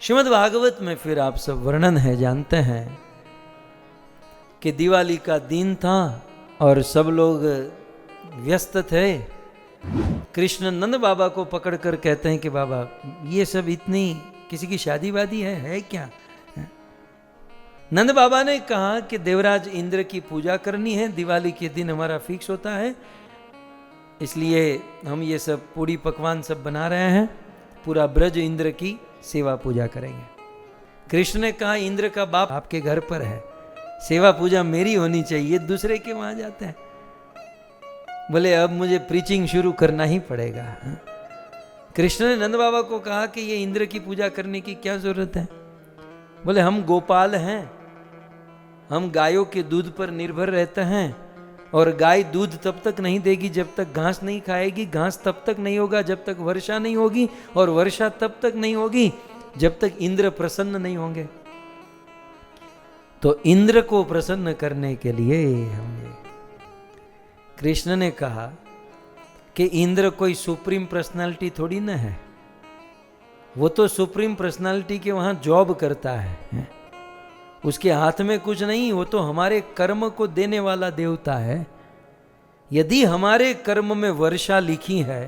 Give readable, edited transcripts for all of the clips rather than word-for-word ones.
श्रीमद् भागवत में फिर आप सब वर्णन है, जानते हैं कि दिवाली का दिन था और सब लोग व्यस्त थे। कृष्ण नंद बाबा को पकड़कर कहते हैं कि बाबा ये सब इतनी किसी की शादी वादी है क्या? नंद बाबा ने कहा कि देवराज इंद्र की पूजा करनी है, दिवाली के दिन हमारा फिक्स होता है, इसलिए हम ये सब पूड़ी पकवान सब बना रहे हैं, पूरा ब्रज इंद्र की सेवा पूजा करेंगे। कृष्ण ने कहा इंद्र का बाप आपके घर पर है, सेवा पूजा मेरी होनी चाहिए, दूसरे के वहां जाते हैं। बोले अब मुझे प्रीचिंग शुरू करना ही पड़ेगा। कृष्ण ने नंद बाबा को कहा कि ये इंद्र की पूजा करने की क्या जरूरत है? बोले हम गोपाल हैं, हम गायों के दूध पर निर्भर रहते हैं और गाय दूध तब तक नहीं देगी जब तक घास नहीं खाएगी, घास तब तक नहीं होगा जब तक वर्षा नहीं होगी, और वर्षा तब तक नहीं होगी जब तक इंद्र प्रसन्न नहीं होंगे। तो इंद्र को प्रसन्न करने के लिए हमने, कृष्ण ने कहा कि इंद्र कोई सुप्रीम पर्सनालिटी थोड़ी ना है, वो तो सुप्रीम पर्सनालिटी के वहां जॉब करता है, उसके हाथ में कुछ नहीं, वो तो हमारे कर्म को देने वाला देवता है। यदि हमारे कर्म में वर्षा लिखी है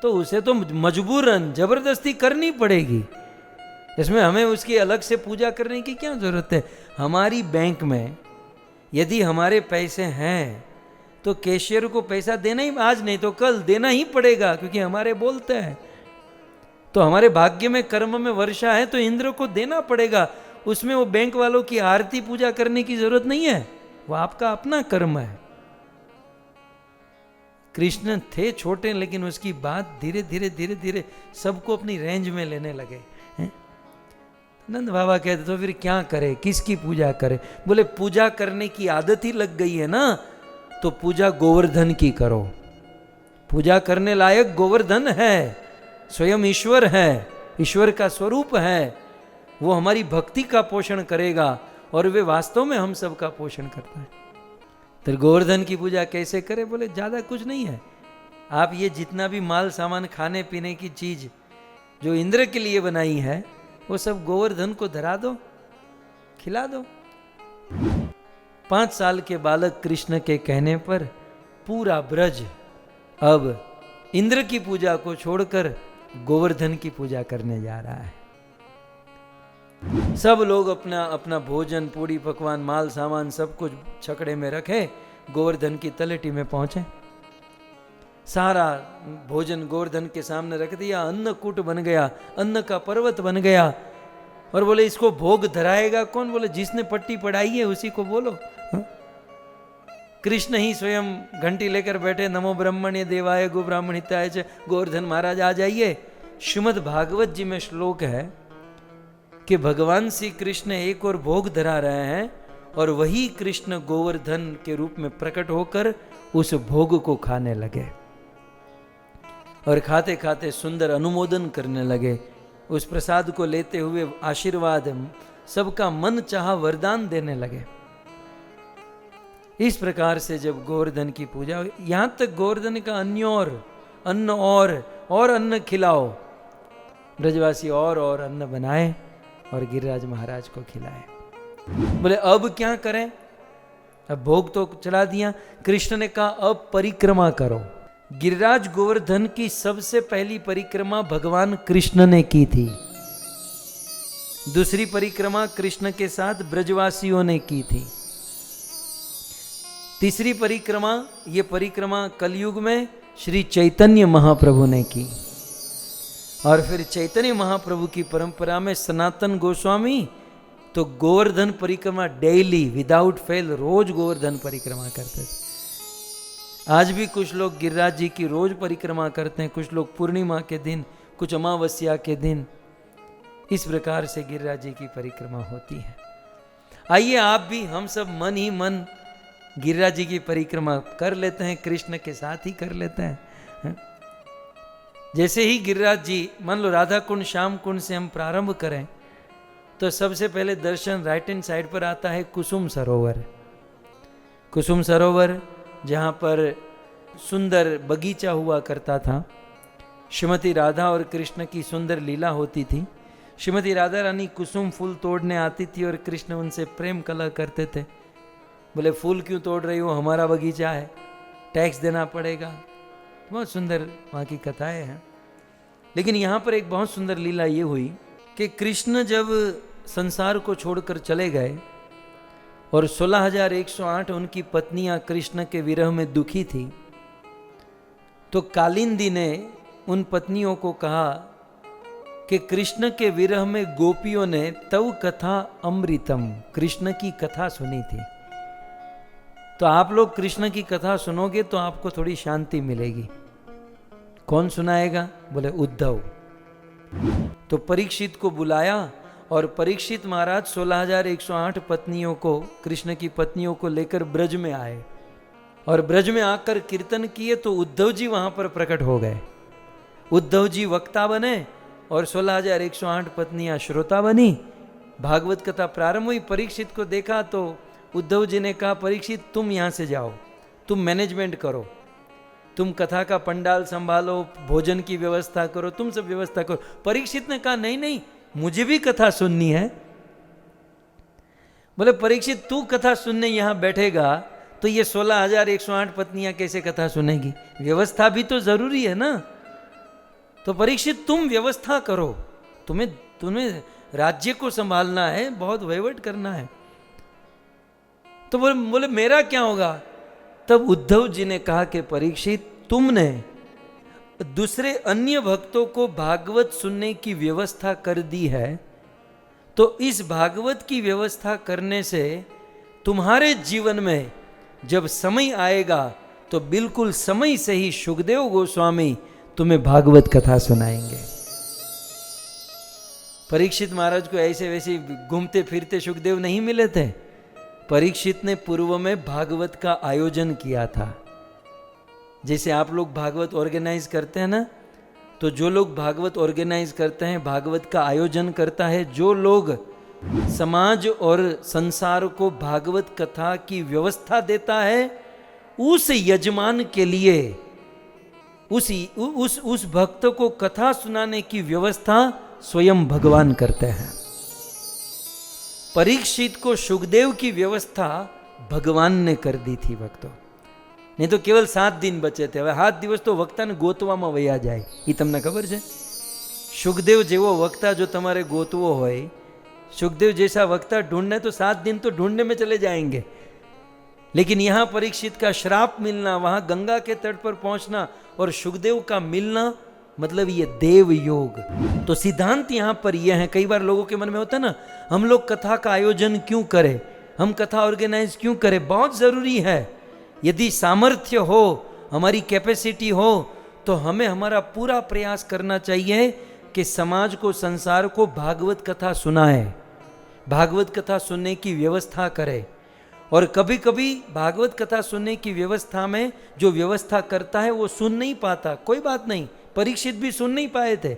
तो उसे तो मजबूरन जबरदस्ती करनी पड़ेगी, इसमें हमें उसकी अलग से पूजा करने की क्या जरूरत है? हमारी बैंक में यदि हमारे पैसे हैं तो कैशियर को पैसा देना ही, आज नहीं तो कल देना ही पड़ेगा, क्योंकि हमारे बोलते हैं। तो हमारे भाग्य में कर्म में वर्षा है तो इंद्र को देना पड़ेगा, उसमें वो बैंक वालों की आरती पूजा करने की जरूरत नहीं है, वो आपका अपना कर्म है। कृष्ण थे छोटे लेकिन उसकी बात धीरे धीरे सबको अपनी रेंज में लेने लगे। नंद बाबा कहते तो फिर क्या करे, किसकी पूजा करे? बोले पूजा करने की आदत ही लग गई है ना, तो पूजा गोवर्धन की करो। पूजा करने लायक गोवर्धन है, स्वयं ईश्वर है, ईश्वर का स्वरूप है, वो हमारी भक्ति का पोषण करेगा और वे वास्तव में हम सब का पोषण करता है। तो गोवर्धन की पूजा कैसे करे? बोले ज्यादा कुछ नहीं है, आप ये जितना भी माल सामान खाने पीने की चीज जो इंद्र के लिए बनाई है वो सब गोवर्धन को धरा दो, खिला दो। 5 साल के बालक कृष्ण के कहने पर पूरा ब्रज अब इंद्र की पूजा को छोड़कर गोवर्धन की पूजा करने जा रहा है। सब लोग अपना अपना भोजन, पूड़ी पकवान, माल सामान सब कुछ छकड़े में रखे, गोवर्धन की तलेटी में पहुंचे। सारा भोजन गोवर्धन के सामने रख दिया, अन्नकूट बन गया, अन्न का पर्वत बन गया। और बोले इसको भोग धराएगा कौन? बोले जिसने पट्टी पढ़ाई है उसी को बोलो। कृष्ण ही स्वयं घंटी लेकर बैठे, नमो ब्रह्मण्य देवाय गो ब्राह्मणिताय च, गोवर्धन महाराज आ जाइए। श्रीमद् भागवत जी में श्लोक है कि भगवान श्री कृष्ण एक और भोग धरा रहे हैं और वही कृष्ण गोवर्धन के रूप में प्रकट होकर उस भोग को खाने लगे और खाते खाते सुंदर अनुमोदन करने लगे। उस प्रसाद को लेते हुए आशीर्वाद, सबका मन चाहा वरदान देने लगे। इस प्रकार से जब गोवर्धन की पूजा, यहां तक गोवर्धन का अन्न और अन्न खिलाओ, ब्रजवासी और अन्न बनाए और गिरिराज महाराज को खिलाए। बोले अब क्या करें? अब भोग तो चढ़ा दिया। कृष्ण ने कहा अब परिक्रमा करो। गिरिराज गोवर्धन की सबसे पहली परिक्रमा भगवान कृष्ण ने की थी, दूसरी परिक्रमा कृष्ण के साथ ब्रजवासियों ने की थी, तीसरी परिक्रमा, ये परिक्रमा कलयुग में श्री चैतन्य महाप्रभु ने की। और फिर चैतन्य महाप्रभु की परंपरा में सनातन गोस्वामी तो गोवर्धन परिक्रमा डेली विदाउट फेल रोज गोवर्धन परिक्रमा करते थे। आज भी कुछ लोग गिरिराज जी की रोज परिक्रमा करते हैं, कुछ लोग पूर्णिमा के दिन, कुछ अमावस्या के दिन। इस प्रकार से गिरिराज जी की परिक्रमा होती है। आइए आप भी, हम सब मन ही मन गिरिराज जी की परिक्रमा कर लेते हैं, कृष्ण के साथ ही कर लेते हैं। जैसे ही गिरिराज जी, मान लो राधा कुंड श्याम कुंड से हम प्रारंभ करें तो सबसे पहले दर्शन राइट हैंड साइड पर आता है कुसुम सरोवर। कुसुम सरोवर जहाँ पर सुंदर बगीचा हुआ करता था, श्रीमती राधा और कृष्ण की सुंदर लीला होती थी। श्रीमती राधा रानी कुसुम फूल तोड़ने आती थी और कृष्ण उनसे प्रेम कलह करते थे। बोले फूल क्यों तोड़ रही हो, हमारा बगीचा है, टैक्स देना पड़ेगा। बहुत सुंदर वहाँ की कथाएं हैं। लेकिन यहाँ पर एक बहुत सुंदर लीला ये हुई कि कृष्ण जब संसार को छोड़कर चले गए और 16,108 उनकी पत्नियां कृष्ण के विरह में दुखी थी, तो कालिंदी ने उन पत्नियों को कहा कि कृष्ण के विरह में गोपियों ने तव कथा अमृतम, कृष्ण की कथा सुनी थी, तो आप लोग कृष्ण की कथा सुनोगे तो आपको थोड़ी शांति मिलेगी। कौन सुनाएगा? बोले उद्धव। तो परीक्षित को बुलाया और परीक्षित महाराज 16,108 पत्नियों को, कृष्ण की पत्नियों को लेकर ब्रज में आए और ब्रज में आकर कीर्तन किए तो उद्धव जी वहां पर प्रकट हो गए। उद्धव जी वक्ता बने और 16,108 पत्नियां श्रोता बनी। भागवत कथा प्रारंभ हुई। परीक्षित को देखा तो उद्धव जी ने कहा, परीक्षित तुम यहां से जाओ, तुम मैनेजमेंट करो, तुम कथा का पंडाल संभालो, भोजन की व्यवस्था करो, तुम सब व्यवस्था करो। परीक्षित ने कहा नहीं नहीं, मुझे भी कथा सुननी है। बोले परीक्षित तू कथा सुनने यहां बैठेगा तो ये 16,108 पत्नियां कैसे कथा सुनेगी? व्यवस्था भी तो जरूरी है ना। तो परीक्षित तुम व्यवस्था करो, तुम्हें राज्य को संभालना है, बहुत वहीवट करना है। तो बोले मेरा क्या होगा? तब उद्धव जी ने कहा कि परीक्षित तुमने दूसरे अन्य भक्तों को भागवत सुनने की व्यवस्था कर दी है, तो इस भागवत की व्यवस्था करने से तुम्हारे जीवन में जब समय आएगा तो बिल्कुल समय से ही सुखदेव गोस्वामी तुम्हें भागवत कथा सुनाएंगे। परीक्षित महाराज को ऐसे वैसे घूमते फिरते सुखदेव नहीं मिले थे। परीक्षित ने पूर्व में भागवत का आयोजन किया था। जैसे आप लोग भागवत ऑर्गेनाइज करते हैं ना, तो जो लोग भागवत ऑर्गेनाइज करते हैं, भागवत का आयोजन करता है, जो लोग समाज और संसार को भागवत कथा की व्यवस्था देता है, उस यजमान के लिए उस भक्त को कथा सुनाने की व्यवस्था स्वयं भगवान करते हैं। परीक्षित को सुखदेव की व्यवस्था भगवान ने कर दी थी भक्तों। नहीं तो केवल 7 दिन बचे थे। હવે 7 દિવસ તો વક્તાને ગોતવામાં વયા જાય, એ તમને ખબર છે? સુખદેવ જેવો વક્તા જો તમારે ગોતવો હોય, सुखदेव जैसा वक्ता ढूंढने तो 7 दिन तो ढूंढने में चले जाएंगे। लेकिन यहाँ परीक्षित का श्राप मिलना, वहां गंगा के तट पर पहुंचना और सुखदेव का मिलना, मतलब ये देव योग। तो सिद्धांत यहाँ पर यह है, कई बार लोगों के मन में होता है ना, हम लोग कथा का आयोजन क्यों करें, हम कथा ऑर्गेनाइज क्यों करें? बहुत जरूरी है। यदि सामर्थ्य हो, हमारी कैपेसिटी हो, तो हमें हमारा पूरा प्रयास करना चाहिए कि समाज को, संसार को भागवत कथा सुनाए, भागवत कथा सुनने की व्यवस्था करे। और कभी कभी भागवत कथा सुनने की व्यवस्था में जो व्यवस्था करता है वो सुन नहीं पाता, कोई बात नहीं। परीक्षित भी सुन नहीं पाए थे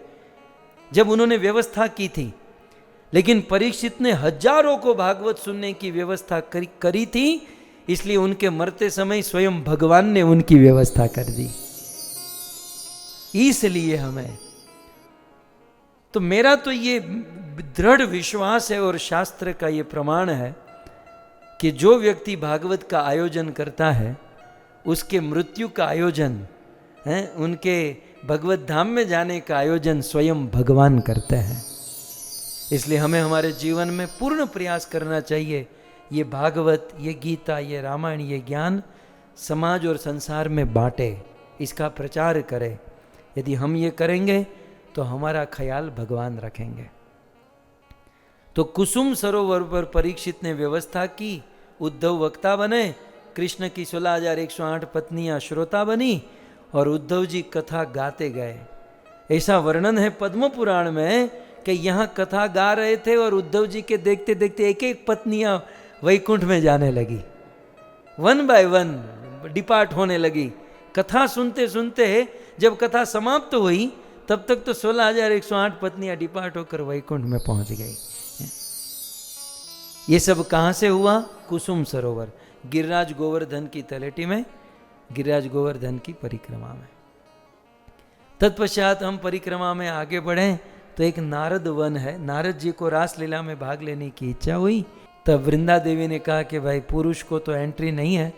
जब उन्होंने व्यवस्था की थी, लेकिन परीक्षित ने हजारों को भागवत सुनने की व्यवस्था करी थी, इसलिए उनके मरते समय स्वयं भगवान ने उनकी व्यवस्था कर दी। इसलिए हमें तो, मेरा तो ये दृढ़ विश्वास है और शास्त्र का ये प्रमाण है कि जो व्यक्ति भागवत का आयोजन करता है, उसके मृत्यु का आयोजन है, उनके भगवत धाम में जाने का आयोजन स्वयं भगवान करते हैं। इसलिए हमें हमारे जीवन में पूर्ण प्रयास करना चाहिए, ये भागवत, ये गीता, ये रामायण, ये ज्ञान समाज और संसार में बांटे, इसका प्रचार करें। यदि हम ये करेंगे तो हमारा ख्याल भगवान रखेंगे। तो कुसुम सरोवर पर परीक्षित ने व्यवस्था की, उद्धव वक्ता बने, कृष्ण की 16,108 पत्नियां श्रोता बनी और उद्धव जी कथा गाते गए। ऐसा वर्णन है पद्म पुराण में कि यहाँ कथा गा रहे थे और उद्धव जी के देखते देखते एक एक पत्नियां वैकुंठ में जाने लगी, 1 बाय 1 डिपार्ट होने लगी। कथा सुनते सुनते जब कथा समाप्त हुई तब तक तो 16,108 पत्नियां डिपार्ट होकर वैकुंठ में पहुंच गई। ये सब कहां से हुआ? कुसुम सरोवर, गिरिराज गोवर्धन की तलेटी में, गिरिराज गोवर्धन की परिक्रमा में। तत्पश्चात हम परिक्रमा में आगे बढ़े तो एक नारद वन है। नारद जी को रासलीला में भाग लेने की इच्छा हुई, तब वृंदा देवी ने कहा कि भाई पुरुष को तो एंट्री नहीं है,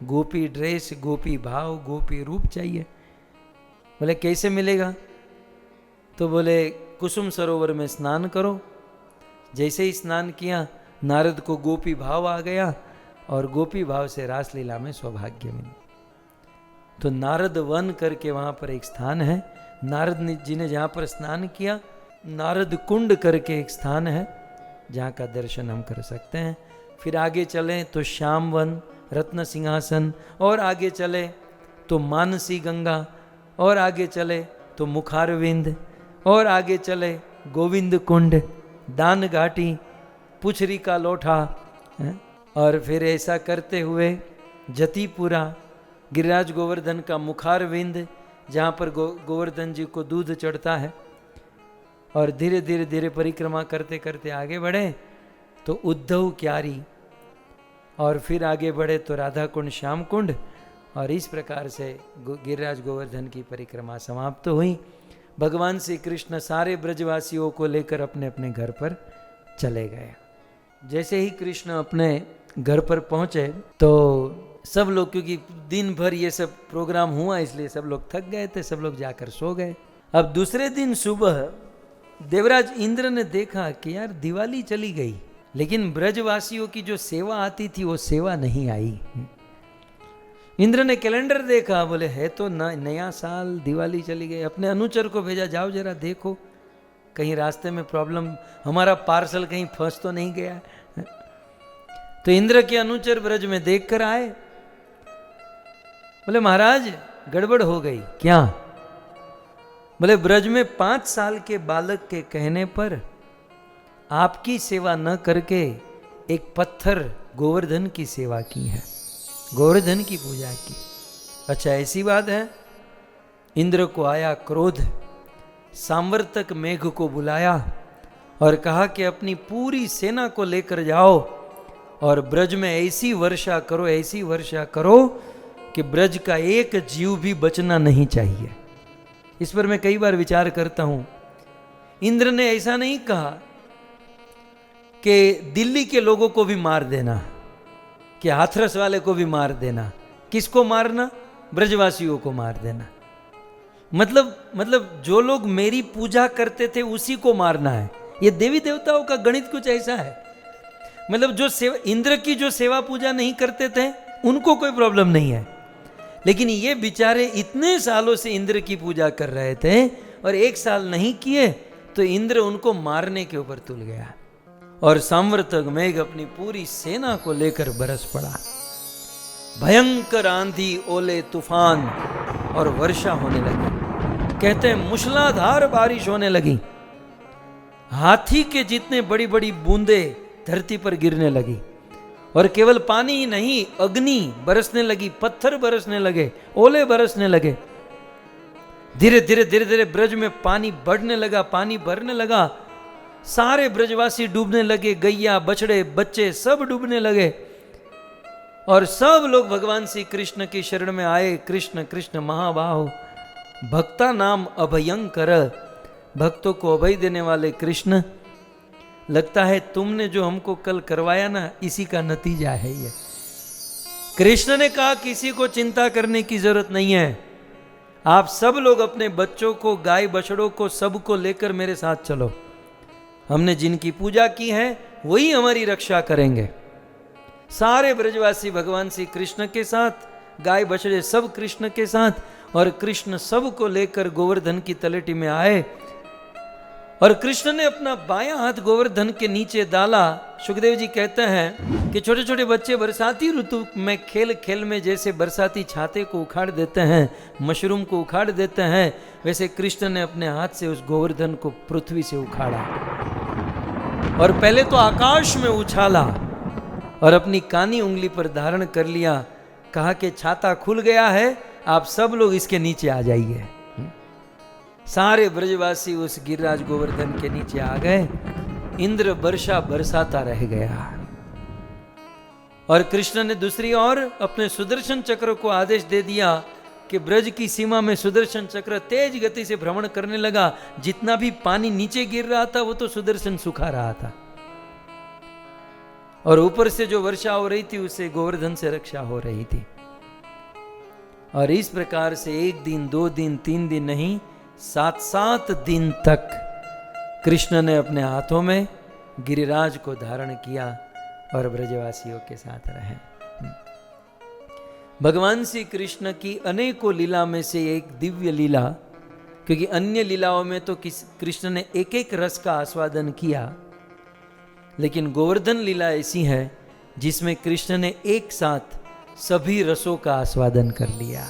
गोपी ड्रेस, गोपी भाव, गोपी रूप चाहिए। बोले कैसे मिलेगा? तो बोले कुसुम सरोवर में स्नान करो। जैसे ही स्नान किया नारद को गोपी भाव आ गया और गोपी भाव से रासलीला में सौभाग्य मिला। तो नारद वन करके वहाँ पर एक स्थान है। नारद जी ने जहाँ पर स्नान किया, नारद कुंड करके एक स्थान है जहाँ का दर्शन हम कर सकते हैं। फिर आगे चलें तो श्याम वन, रत्न सिंहासन, और आगे चले तो मानसी गंगा, और आगे चले तो मुखारविंद, और आगे चले गोविंद कुंड, दान घाटी, पुछरी का लोठा, और फिर ऐसा करते हुए जतीपुरा, गिरिराज गोवर्धन का मुखारविंद जहाँ पर गोवर्धन जी को दूध चढ़ता है, और धीरे धीरे धीरे परिक्रमा करते करते आगे बढ़े तो उद्धव क्यारी, और फिर आगे बढ़े तो राधा कुंड, श्याम कुंड, और इस प्रकार से गिरिराज गोवर्धन की परिक्रमा समाप्त हुई। भगवान श्री कृष्ण सारे ब्रजवासियों को लेकर अपने अपने घर पर चले गए। जैसे ही कृष्ण अपने घर पर पहुंचे तो सब लोग, क्योंकि दिन भर ये सब प्रोग्राम हुआ इसलिए सब लोग थक गए थे, सब लोग जाकर सो गए। अब दूसरे दिन सुबह देवराज इंद्र ने देखा कि यार दिवाली चली गई, लेकिन ब्रजवासियों की जो सेवा आती थी वो सेवा नहीं आई। इंद्र ने कैलेंडर देखा, बोले है तो नया साल, दिवाली चली गई। अपने अनुचर को भेजा, जाओ जरा देखो कहीं रास्ते में प्रॉब्लम, हमारा पार्सल कहीं फंस तो नहीं गया। तो इंद्र के अनुचर ब्रज में देख कर आए, बोले महाराज गड़बड़ हो गई। क्या? बोले ब्रज में 5 साल के बालक के कहने पर आपकी सेवा न करके एक पत्थर गोवर्धन की सेवा की है, गोवर्धन की पूजा की। अच्छा ऐसी बात है? इंद्र को आया क्रोध, सांवर्तक मेघ को बुलाया और कहा कि अपनी पूरी सेना को लेकर जाओ और ब्रज में ऐसी वर्षा करो, ऐसी वर्षा करो कि ब्रज का एक जीव भी बचना नहीं चाहिए। इस पर मैं कई बार विचार करता हूं। इंद्र ने ऐसा नहीं कहा कि दिल्ली के लोगों को भी मार देना, कि हाथरस वाले को भी मार देना। किसको मारना? ब्रजवासियों को मार देना। मतलब जो लोग मेरी पूजा करते थे उसी को मारना है। ये देवी देवताओं का गणित कुछ ऐसा है। मतलब जो सेवा, इंद्र की जो सेवा पूजा नहीं करते थे उनको कोई प्रॉब्लम नहीं है, लेकिन ये बेचारे इतने सालों से इंद्र की पूजा कर रहे थे और 1 साल नहीं किए तो इंद्र उनको मारने के ऊपर तुल गया। और सांवर्तक मेघ अपनी पूरी सेना को लेकर बरस पड़ा। भयंकर आंधी, ओले, तूफान और वर्षा होने लगी। कहते हैं मूसलाधार बारिश होने लगी। हाथी के जितने बड़ी बड़ी बूंदे धरती पर गिरने लगी। और केवल पानी ही नहीं, अग्नि बरसने लगी, पत्थर बरसने लगे, ओले बरसने लगे। धीरे धीरे धीरे धीरे ब्रज में पानी बढ़ने लगा, पानी भरने लगा। सारे ब्रजवासी डूबने लगे, गैया, बछड़े, बच्चे सब डूबने लगे। और सब लोग भगवान श्री कृष्ण की शरण में आए। कृष्ण कृष्ण महाबाहो, भक्ता नाम अभयंकर, भक्तों को अभय देने वाले कृष्ण। लगता है तुमने जो हमको कल करवाया ना, इसी का नतीजा है ये। कृष्ण ने कहा किसी को चिंता करने की जरूरत नहीं है, आप सब लोग अपने बच्चों को, गाय बछड़ों को, सबको लेकर मेरे साथ चलो। हमने जिनकी पूजा की है वही हमारी रक्षा करेंगे। सारे ब्रजवासी भगवान श्री कृष्ण के साथ, गाय बछड़े सब कृष्ण के साथ, और कृष्ण सबको लेकर गोवर्धन की तलेटी में आए। और कृष्ण ने अपना बायां हाथ गोवर्धन के नीचे डाला। सुखदेव जी कहते हैं कि छोटे छोटे बच्चे बरसाती ऋतु में खेल खेल में जैसे बरसाती छाते को उखाड़ देते हैं, मशरूम को उखाड़ देते हैं, वैसे कृष्ण ने अपने हाथ से उस गोवर्धन को पृथ्वी से उखाड़ा और पहले तो आकाश में उछाला और अपनी कानी उंगली पर धारण कर लिया। कहा कि छाता खुल गया है, आप सब लोग इसके नीचे आ जाइए। सारे ब्रजवासी उस गिरिराज गोवर्धन के नीचे आ गए। इंद्र वर्षा बरसाता रह गया और कृष्ण ने दूसरी ओर अपने सुदर्शन चक्र को आदेश दे दिया कि ब्रज की सीमा में सुदर्शन चक्र तेज गति से भ्रमण करने लगा। जितना भी पानी नीचे गिर रहा था वो तो सुदर्शन सुखा रहा था, और ऊपर से जो वर्षा हो रही थी उससे गोवर्धन से रक्षा हो रही थी। और इस प्रकार से 1 दिन 2 दिन 3 दिन नहीं, 7 दिन तक कृष्ण ने अपने हाथों में गिरिराज को धारण किया और ब्रजवासियों के साथ रहे। भगवान श्री कृष्ण की अनेकों लीला में से एक दिव्य लीला, क्योंकि अन्य लीलाओं में तो कृष्ण ने एक एक रस का आस्वादन किया, लेकिन गोवर्धन लीला ऐसी है जिसमें कृष्ण ने एक साथ सभी रसों का आस्वादन कर लिया।